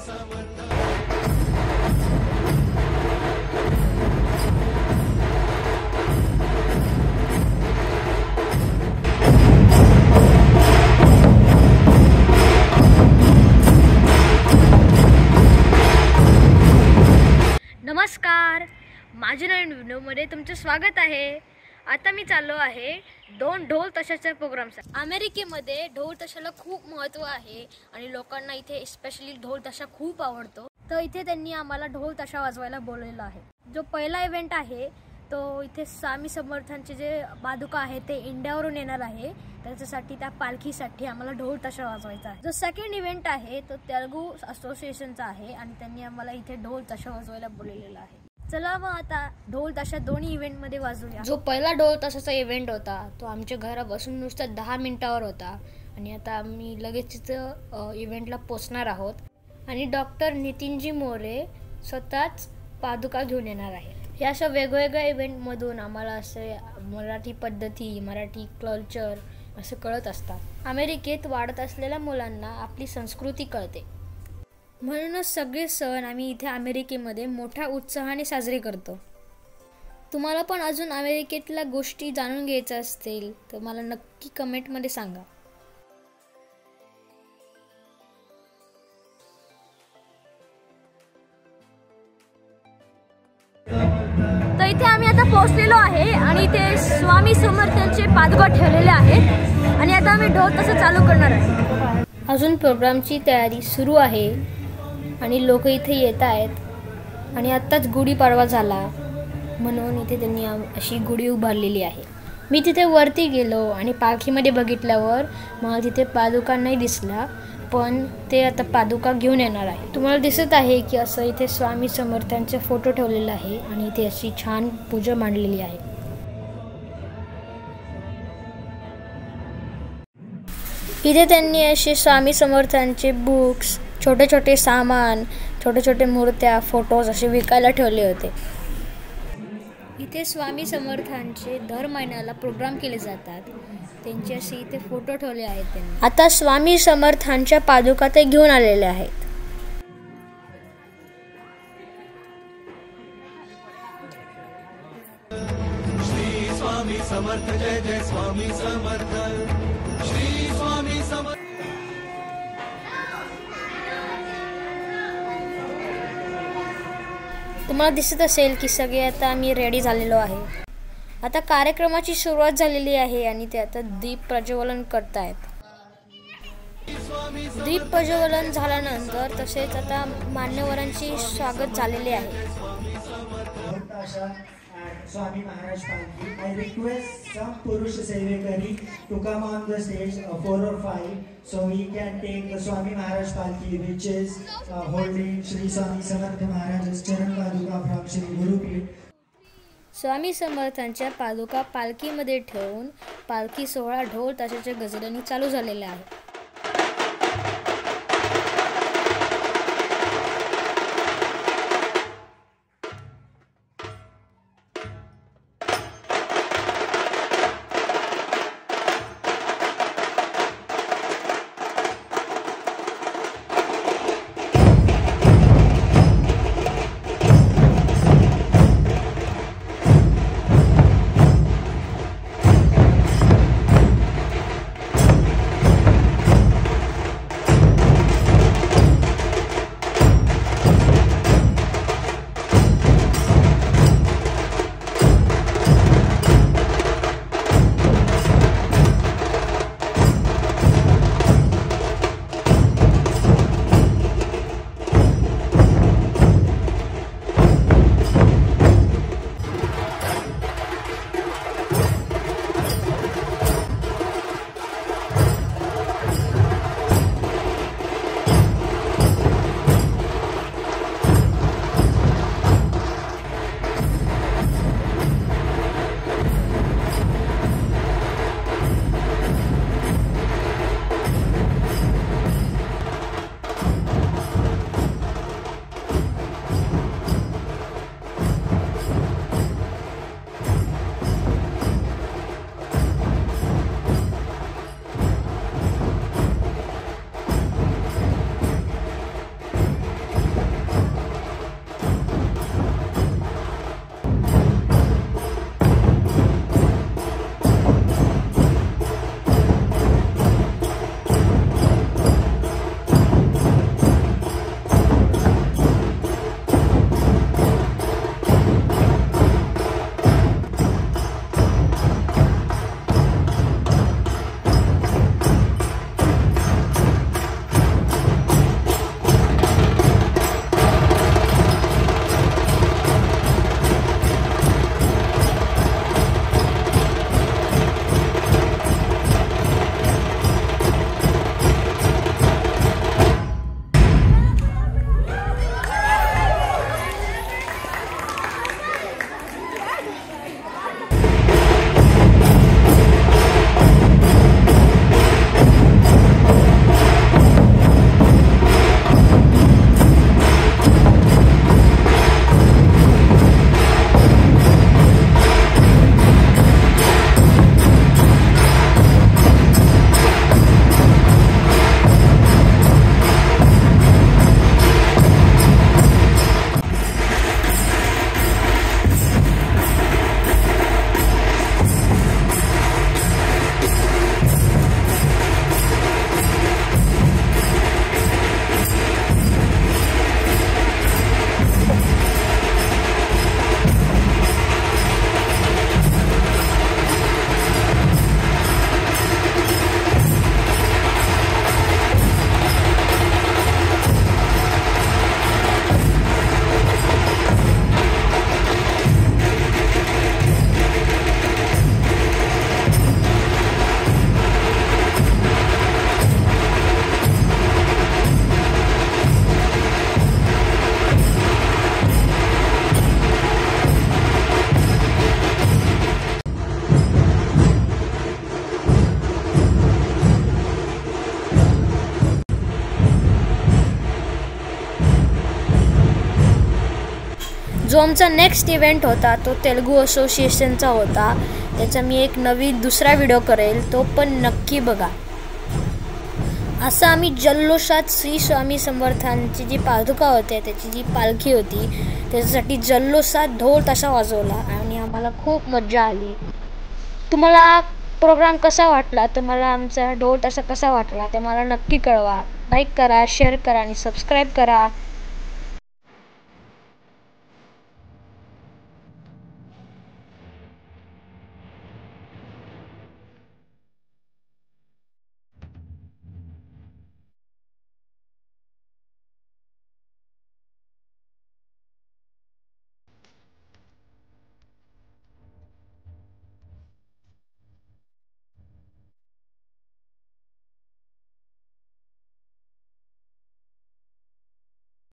नमस्कार, माझ्या नवीन व्हिडिओमध्ये तुमचं स्वागत आहे। आता मी चाललो आहे दोन ढोल ताशाच्या प्रोग्रामसाठी। अमेरिकेमध्ये ढोल ताशाला खूप महत्त्व आहे आणि लोकांना इथे स्पेशली ढोल ताशा खूप आवडतो। तर इथे त्यांनी आम्हाला ढोल ताशा वाजवायला बोलवलेलं आहे। जो पहिला इव्हेंट आहे तो इथे स्वामी समर्थांचे जे पादुका आहे ते इंडियावरून येणार आहे, त्याच्यासाठी त्या पालखीसाठी आम्हाला ढोल ताशा वाजवायचा आहे। जो सेकंड इव्हेंट आहे तो तेलुगू असोसिएशनचा आहे आणि त्यांनी आम्हाला इथे ढोल ताशा वाजवायला बोलवलेलं आहे। चला मग आता ढोल ताशा दोन्ही इव्हेंट मध्ये वाजवूया। जो पहिला ढोल ताशाचा इव्हेंट होता तो आमच्या घरापासून नुसतं 10 मिनिटावर होता आणि आता आम्ही लगेच तिथं इव्हेंटला पोहोचणार आहोत आणि डॉक्टर नितीनजी मोरे स्वतःच पादुका घेऊन येणार आहेत। या अशा वेगवेगळ्या इव्हेंटमधून आम्हाला असे मराठी पद्धती, मराठी कल्चर असं कळत असतात। अमेरिकेत वाढत असलेल्या मुलांना आपली संस्कृती कळते, म्हणूनच सगळे सण आम्ही इथे अमेरिकेमध्ये मोठ्या उत्साहाने साजरे करतो। तुम्हाला पण अजून अमेरिकेतल्या गोष्टी जाणून घ्यायच्या असतील तर मला नक्की कमेंटमध्ये सांगा। तर इथे आम्ही आता पोहोचलेलो आहे आणि इथे स्वामी समर्थांचे पादुका ठेवलेले आहेत आणि आता आम्ही ढोल ताशा चालू करणार आहे। अजून प्रोग्रामची तयारी सुरू आहे आणि लोक इथे येत आहेत आणि आत्ताच गुढीपाडवा झाला म्हणून इथे त्यांनी अशी गुढी उभारलेली आहे। मी तिथे वरती गेलो आणि पालखीमध्ये बघितल्यावर मला तिथे पादुका नाही दिसला, पण ते आता पादुका घेऊन येणार आहे। तुम्हाला दिसत आहे की असं इथे स्वामी समर्थांचे फोटो ठेवलेला आहे आणि इथे अशी छान पूजा मांडलेली आहे। इथे त्यांनी असे स्वामी समर्थांचे बुक्स, छोटे छोटे सामान, छोटे छोटे मूर्त्या, फोटोज असे विकायला ठेवले होते। इथे स्वामी समर्थांचे दर महिन्याला प्रोग्राम केले जातात, त्यांचे असे इथे फोटो ठेवले आहेत त्यांनी। आता स्वामी समर्थांच्या पादुका ते घेऊन आलेले आहेत। श्री स्वामी समर्थ, जय जय स्वामी समर्थ, श्री स्वामी समर्थ। तुम्हाला दिसत असेल की सगळे आता आम्ही रेडी झालेलो आहे। आता कार्यक्रमाची सुरुवात झालेली आहे आणि ते आता दीप प्रज्वलन करतायत। दीप प्रज्वलन झाल्यानंतर तसेच आता मान्यवरांचे स्वागत झालेले आहे। Swami Maharaj Palki, I request some Purush Sevekari to come on the stage, 4 or 5, so we can take the Swami Maharaj Palki, which is holding Shri Swami Samartha Maharaj's Charan Paduka from Shri Guru Peeth. स्वामी समर्थांच्या पादुका पालखीमध्ये ठेवून पालखी सोहळा ढोल ताशाच्या गजरांनी चालू झालेला आहे। जो आमचा नेक्स्ट इव्हेंट होता तो तेलुगू असोसिएशनचा होता. त्याचा मी एक दुसरा व्हिडिओ करेल, तो पण नक्की बघा. असं आम्ही जल्लोषात श्री स्वामी समर्थांची जी पादुका होते, त्याची जी पालखी होती, त्याच्यासाठी जल्लोषात ढोल ताशा वाजवला आणि आम्हाला खूप मजा आली. तुम्हाला प्रोग्राम कसा वाटला, तुम्हाला आमचा ढोल ताशा कसा वाटला ते मला नक्की कळवा. लाईक करा, शेअर करा आणि सबस्क्राईब करा.